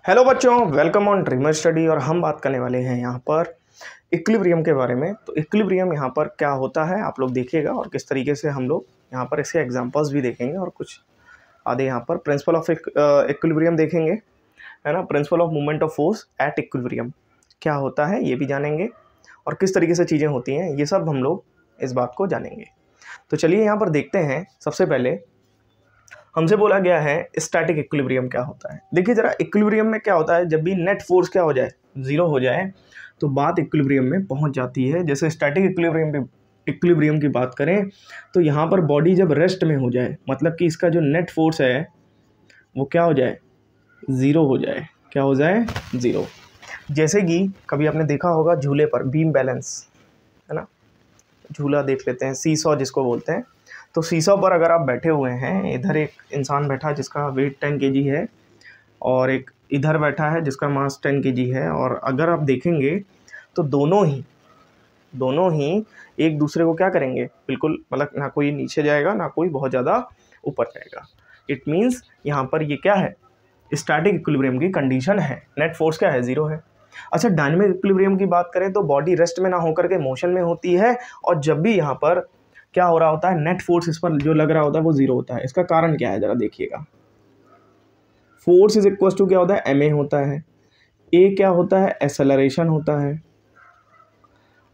Hello बच्चों, welcome on dreamer study. और हम बात करने वाले हैं यहाँ पर इक्विलिब्रियम के बारे में। तो इक्विलिब्रियम यहाँ पर क्या होता है आप लोग देखिएगा और किस तरीके से हम लोग यहाँ पर इसके एग्जांपल्स भी देखेंगे और कुछ आधे यहाँ पर प्रिंसिपल ऑफ इक्विलिब्रियम देखेंगे, है ना। Principle of movement of force at equilibrium क्या होता है ये भी जानेंगे और किस तरीके से चीज़ें होती हैं ये सब हम लोग इस बात को जानेंगे। तो चलिए यहाँ पर देखते हैं। सबसे पहले हमसे बोला गया है स्टैटिक इक्विलिब्रियम क्या होता है। देखिए ज़रा, इक्विलिब्रियम में क्या होता है, जब भी नेट फोर्स क्या हो जाए, ज़ीरो हो जाए, तो बात इक्विलिब्रियम में पहुंच जाती है। जैसे स्टैटिक इक्विलिब्रियम की बात करें तो यहाँ पर बॉडी जब रेस्ट में हो जाए, मतलब कि इसका जो नेट फोर्स है वो क्या हो जाए, ज़ीरो हो जाए। क्या हो जाए, ज़ीरो। जैसे कि कभी आपने देखा होगा झूले पर बीम बैलेंस, है ना, झूला देख लेते हैं, सीसॉ जिसको बोलते हैं। तो सीसॉ पर अगर आप बैठे हुए हैं, इधर एक इंसान बैठा जिसका वेट 10 kg है और एक इधर बैठा है जिसका मास 10 kg है, और अगर आप देखेंगे तो दोनों ही एक दूसरे को क्या करेंगे, बिल्कुल मतलब ना कोई नीचे जाएगा ना कोई बहुत ज़्यादा ऊपर जाएगा। इट मीन्स यहाँ पर ये क्या है, स्टैटिक इक्विलिब्रियम की कंडीशन है। नेट फोर्स क्या है, ज़ीरो है। अच्छा, डायनेमिक इक्विलिब्रियम की बात करें तो बॉडी रेस्ट में ना होकर के मोशन में होती है, और जब भी यहाँ पर क्या हो रहा होता है, नेट फोर्स इस पर जो लग रहा होता है वो ज़ीरो होता है। इसका कारण क्या है ज़रा देखिएगा। फोर्स इज इक्वल टू क्या होता है, ma होता है। ए क्या होता है, एक्सेलरेशन होता है।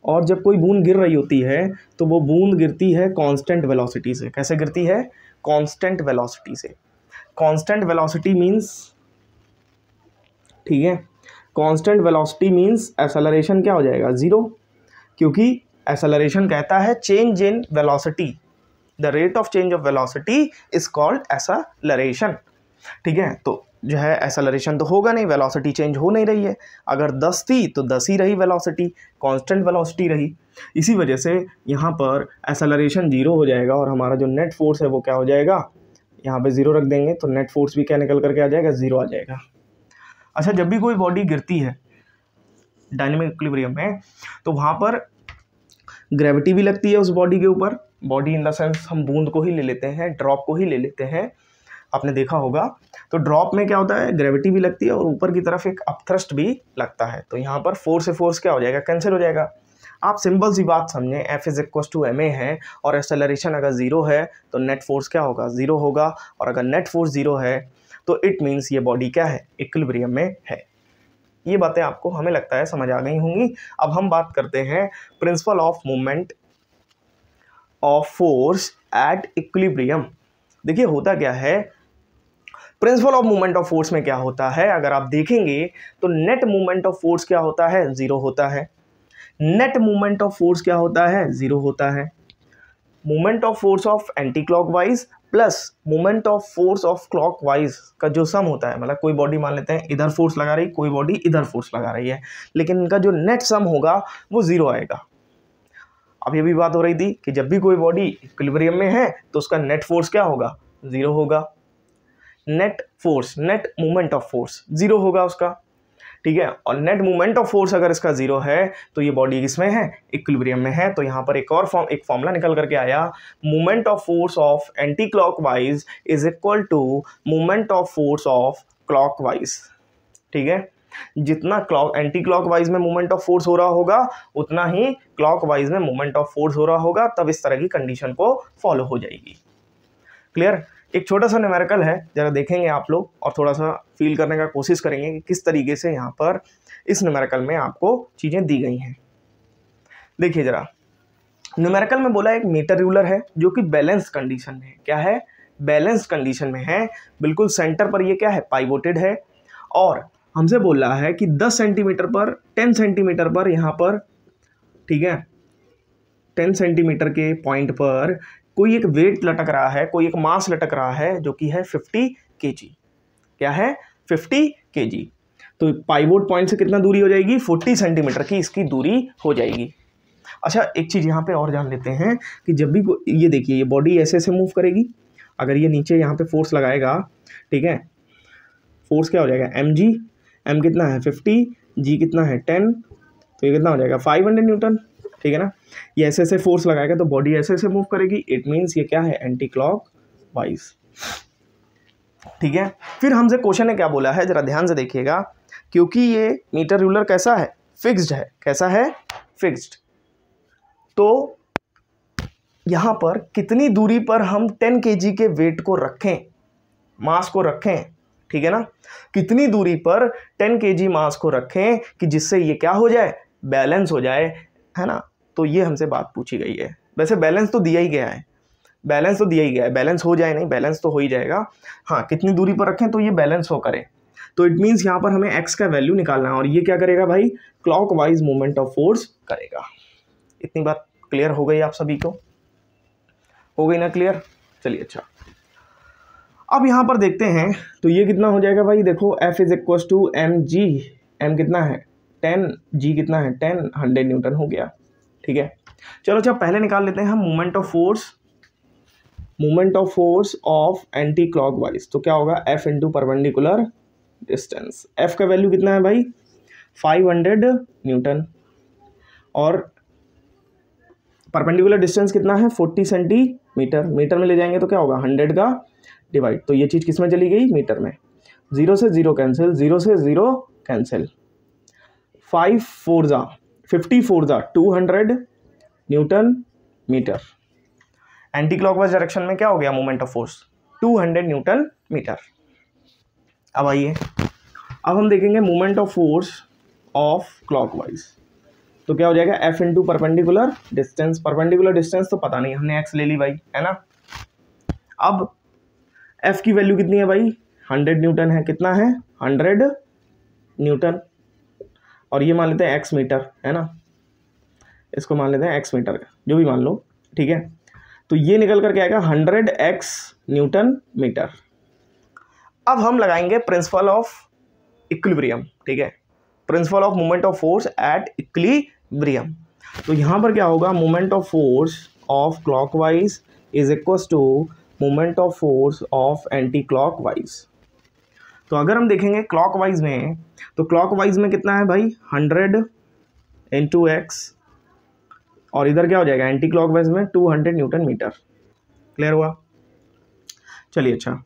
और जब कोई बूंद गिर रही होती है तो वो बूंद गिरती है कांस्टेंट वेलोसिटी से। कैसे गिरती है, कांस्टेंट वेलोसिटी से। कांस्टेंट वेलोसिटी मींस, ठीक है, कांस्टेंट वेलोसिटी मींस एक्सेलरेशन क्या हो जाएगा, ज़ीरो, क्योंकि एक्सेलरेशन कहता है change in velocity, the rate of change of velocity is called acceleration. ठीक है, तो जो है एक्सेलरेशन तो होगा नहीं, वेलोसिटी चेंज हो नहीं रही है। अगर 10 थी तो 10 ही रही वेलोसिटी, कांस्टेंट वेलोसिटी रही। इसी वजह से यहाँ पर एक्सेलरेशन ज़ीरो हो जाएगा और हमारा जो नेट फोर्स है वो क्या हो जाएगा, यहाँ पे ज़ीरो रख देंगे तो नेट फोर्स भी क्या निकल करके आ जाएगा, ज़ीरो आ जाएगा। अच्छा, जब भी कोई बॉडी गिरती है डायनेमिक इक्विलिब्रियम में तो वहाँ पर ग्रेविटी भी लगती है उस बॉडी के ऊपर। बॉडी इन द सेंस हम बूंद को ही ले लेते हैं, ड्रॉप को ही ले लेते हैं, आपने देखा होगा। तो ड्रॉप में क्या होता है, ग्रेविटी भी लगती है और ऊपर की तरफ एक अपथ्रस्ट भी लगता है। तो यहाँ पर फोर्स से फोर्स क्या हो जाएगा, कैंसिल हो जाएगा। आप सिंपल सी बात समझें, F is equal to ma है और एक्सेलरेशन अगर ज़ीरो है तो नेट फोर्स क्या होगा, ज़ीरो होगा। और अगर नेट फोर्स ज़ीरो है तो इट मीन्स ये बॉडी क्या है, इक्विलिब्रियम में है। ये बातें आपको हमें लगता है समझ आ गई होंगी। अब हम बात करते हैं principle of movement of force at equilibrium. देखिए होता क्या है, principle of movement of force में क्या होता है, अगर आप देखेंगे तो नेट मूवमेंट ऑफ फोर्स क्या होता है, ज़ीरो होता है। नेट मूवमेंट ऑफ फोर्स क्या होता है, ज़ीरो होता है। Movement of force of anti clockwise plus movement of force of clockwise का जो सम होता है, मतलब कोई बॉडी मान लेते हैं इधर फोर्स लगा रही, कोई बॉडी इधर फोर्स लगा रही है, लेकिन इनका जो नेट सम होगा वो ज़ीरो आएगा। अब ये भी बात हो रही थी कि जब भी कोई बॉडी इक्विलिब्रियम में है तो उसका नेट फोर्स क्या होगा, ज़ीरो होगा। Net force, net movement of force zero होगा उसका, ठीक है। और नेट मूवमेंट ऑफ फोर्स अगर इसका ज़ीरो है तो ये बॉडी किसमें है, इक्विलिब्रियम में है। तो यहाँ पर एक और फॉर्मूला निकल करके आया, movement of force of anti clockwise is equal to movement of force of clockwise. ठीक है, जितना एंटी क्लॉकवाइज में मूवमेंट ऑफ फोर्स हो रहा होगा उतना ही क्लॉकवाइज में मूवमेंट ऑफ फोर्स हो रहा होगा, तब इस तरह की कंडीशन को फॉलो हो जाएगी। क्लियर। एक छोटा सा न्यूमेरिकल है, जरा देखेंगे आप लोग और थोड़ा सा फील करने का कोशिश करेंगे कि किस तरीके से यहाँ पर इस न्यूमेरिकल में आपको चीज़ें दी गई हैं। देखिए जरा, न्यूमेरिकल में बोला एक मीटर रूलर है जो कि बैलेंस कंडीशन में है। क्या है, बैलेंस कंडीशन में है। बिल्कुल सेंटर पर ये क्या है, पाइवोटेड है। और हमसे बोल रहा है कि 10 सेंटीमीटर पर 10 सेंटीमीटर पर यहाँ पर, ठीक है, 10 सेंटीमीटर के पॉइंट पर कोई एक वेट लटक रहा है, कोई एक मास लटक रहा है जो कि है 50 kg। क्या है, 50 kg। तो पाइवोट पॉइंट से कितना दूरी हो जाएगी, 40 सेंटीमीटर की इसकी दूरी हो जाएगी। अच्छा, एक चीज़ यहाँ पे और जान लेते हैं कि जब भी ये देखिए ये बॉडी ऐसे ऐसे मूव करेगी, अगर ये नीचे यहाँ पे फोर्स लगाएगा, ठीक है, फोर्स क्या हो जाएगा, mg, m कितना है 50, g कितना है 10, तो ये कितना हो जाएगा 500 न्यूटन। ठीक है ना, ये ऐसे ऐसे फोर्स लगाएगा तो बॉडी ऐसे ऐसे मूव करेगी। इट मीन्स ये क्या है, एंटी क्लॉक वाइज। ठीक है। फिर हमसे क्वेश्चन ने क्या बोला है, जरा ध्यान से देखिएगा, क्योंकि ये मीटर रूलर कैसा है, फिक्स्ड है। कैसा है, फिक्स्ड। तो यहाँ पर कितनी दूरी पर हम 10 kg के वेट को रखें, मास को रखें, ठीक है ना, कितनी दूरी पर 10 kg मास को रखें कि जिससे ये क्या हो जाए, बैलेंस हो जाए, है ना। तो ये हमसे बात पूछी गई है। वैसे बैलेंस तो दिया ही गया है, बैलेंस तो दिया ही गया है, बैलेंस हो जाए नहीं, बैलेंस तो हो ही जाएगा। हाँ, कितनी दूरी पर रखें तो ये बैलेंस हो करे। तो इट मीन्स यहाँ पर हमें x का वैल्यू निकालना है, और ये क्या करेगा भाई, क्लॉकवाइज मूवमेंट ऑफ फोर्स करेगा। इतनी बात क्लियर हो गई आप सभी को, हो गई ना क्लियर। चलिए अच्छा, अब यहाँ पर देखते हैं तो ये कितना हो जाएगा भाई, देखो F is equal to mg, m कितना है 10, g कितना है 10, 100 न्यूटन हो गया। ठीक है, चलो अच्छा पहले निकाल लेते हैं हम movement of force of anti clockwise. तो क्या होगा, F into perpendicular distance. F का वैल्यू कितना है भाई 500 न्यूटन, और परपेंडिकुलर डिस्टेंस कितना है 40 सेंटीमीटर। मीटर में ले जाएंगे तो क्या होगा 100 का डिवाइड, तो ये चीज़ किस में चली गई, मीटर में। 0 से 0 कैंसिल, 0 से 0 कैंसिल, 5 4 जा 50 4 जा 200 newton metre. Anti clockwise direction में क्या हो गया moment of force 200 newton metre. अब आइए, अब हम देखेंगे moment of force of clockwise. तो क्या हो जाएगा F into perpendicular distance. Perpendicular distance तो पता नहीं, हमने x ले ली भाई, है ना। अब F की वैल्यू कितनी है भाई 100 न्यूटन है। कितना है 100 न्यूटन, और ये मान लेते हैं x मीटर, है ना, इसको मान लेते हैं x मीटर, जो भी मान लो, ठीक है। तो ये निकल करके आएगा 100x न्यूटन मीटर। अब हम लगाएंगे प्रिंसिपल ऑफ इक्विलिब्रियम, ठीक है, principle of moment of force at equilibrium. तो यहाँ पर क्या होगा, moment of force of clockwise is equal to moment of force of anti clockwise. तो अगर हम देखेंगे क्लॉकवाइज में, तो क्लॉकवाइज में कितना है भाई 100 इंटू एक्स, और इधर क्या हो जाएगा एंटी क्लॉकवाइज में 200 न्यूटन मीटर। क्लियर हुआ। चलिए अच्छा,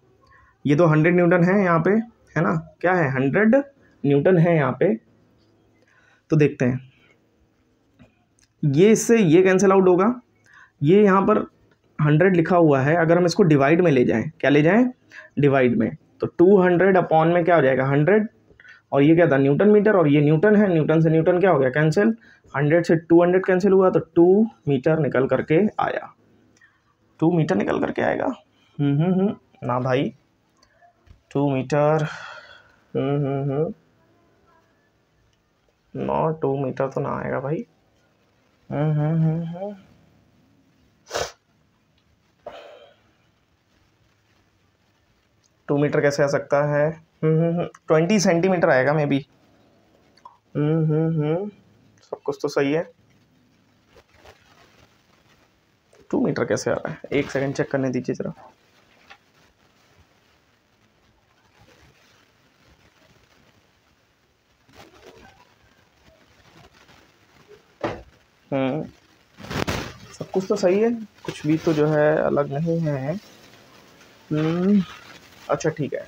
ये तो 100 न्यूटन है यहाँ पे, है ना, क्या है 100 न्यूटन है यहाँ पे। तो देखते हैं, ये इससे ये कैंसिल आउट होगा, ये यहाँ पर 100 लिखा हुआ है, अगर हम इसको डिवाइड में ले जाएं, क्या ले जाएं डिवाइड में, तो 200 अपॉन में क्या हो जाएगा 100, और ये क्या था न्यूटन मीटर, और ये न्यूटन है, न्यूटन से न्यूटन क्या हो गया कैंसिल, 100 से 200 कैंसिल हुआ, तो 2 मीटर निकल करके आया, 2 मीटर निकल करके आएगा। ना भाई 2 मीटर, नो 2 मीटर तो ना आएगा भाई। 2 मीटर कैसे आ सकता है, 20 सेंटीमीटर आएगा मे बी। सब कुछ तो सही है, 2 मीटर कैसे आ रहा है, एक सेकंड चेक करने दीजिए जरा। सब कुछ तो सही है, कुछ भी तो जो है अलग नहीं है। अच्छा ठीक है,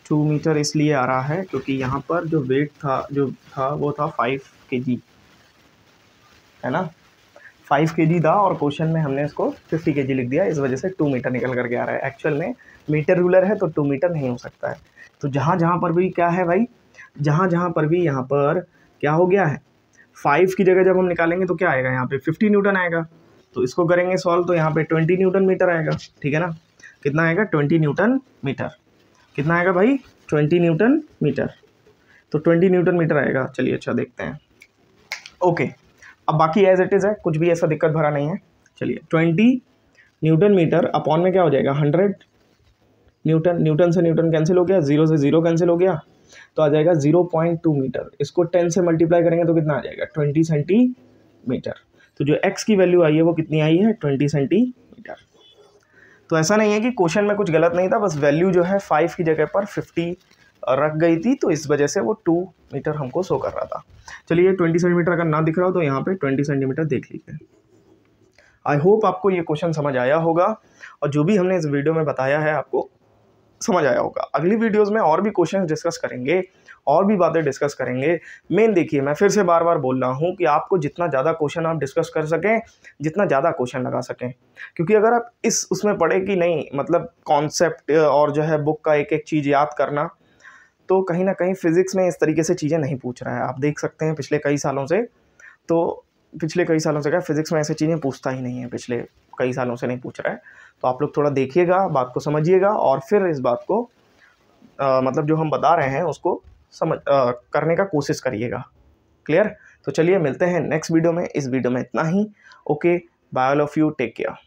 2 मीटर इसलिए आ रहा है क्योंकि यहाँ पर जो वेट था वो था 5 kg, है ना, 5 kg था, और क्वेश्चन में हमने इसको 50 kg लिख दिया, इस वजह से 2 मीटर निकल करके आ रहा है। एक्चुअल में मीटर रूलर है तो 2 मीटर नहीं हो सकता है। तो जहाँ जहाँ पर भी क्या है भाई, जहाँ जहाँ पर भी यहाँ पर क्या हो गया है, 5 की जगह जब हम निकालेंगे तो क्या आएगा यहाँ पे 50 न्यूटन आएगा। तो इसको करेंगे सॉल्व, तो यहाँ पे 20 न्यूटन मीटर आएगा, ठीक है ना। कितना आएगा 20 न्यूटन मीटर, कितना आएगा भाई 20 न्यूटन मीटर, तो 20 न्यूटन मीटर आएगा। चलिए अच्छा देखते हैं, ओके। अब बाकी एज इट इज़ है, कुछ भी ऐसा दिक्कत भरा नहीं है। चलिए 20 न्यूटन मीटर अपॉन में क्या हो जाएगा 100 न्यूटन, न्यूटन से न्यूटन कैंसिल हो गया, 0 से 0 कैंसिल हो गया, तो आ जाएगा 0.2 मीटर। इसको 10 से मल्टीप्लाई करेंगे तो कितना आ जाएगा 20 सेंटीमीटर। तो जो x की वैल्यू आई है वो कितनी आई है 20 सेंटीमीटर। तो ऐसा नहीं है कि क्वेश्चन में कुछ गलत नहीं था, बस वैल्यू जो है 5 की जगह पर 50 रख गई थी, तो इस वजह से वो 2 मीटर हमको शो कर रहा था। चलिए 20 सेंटीमीटर अगर ना दिख रहा हो तो यहाँ पे 20 सेंटीमीटर देख लीजिए। आई होप आपको ये क्वेश्चन समझ आया होगा और जो भी हमने इस वीडियो में बताया है आपको समझ आया होगा। अगली वीडियोस में और भी क्वेश्चन डिस्कस करेंगे, और भी बातें डिस्कस करेंगे। मेन देखिए, मैं फिर से बार बार बोल रहा हूँ कि आपको जितना ज़्यादा क्वेश्चन आप डिस्कस कर सकें, जितना ज़्यादा क्वेश्चन लगा सकें, क्योंकि अगर आप इस उसमें पढ़े कि नहीं मतलब कॉन्सेप्ट और जो है बुक का एक एक चीज़ याद करना, तो कहीं ना कहीं फिज़िक्स में इस तरीके से चीज़ें नहीं पूछ रहा है। आप देख सकते हैं पिछले कई सालों से क्या फिज़िक्स में ऐसी चीज़ें पूछता ही नहीं है, पिछले कई सालों से नहीं पूछ रहा है। तो आप लोग थोड़ा देखिएगा, बात को समझिएगा और फिर इस बात को मतलब जो हम बता रहे हैं उसको करने का कोशिश करिएगा। क्लियर? तो चलिए मिलते हैं नेक्स्ट वीडियो में। इस वीडियो में इतना ही। Okay, bye all of you, take care.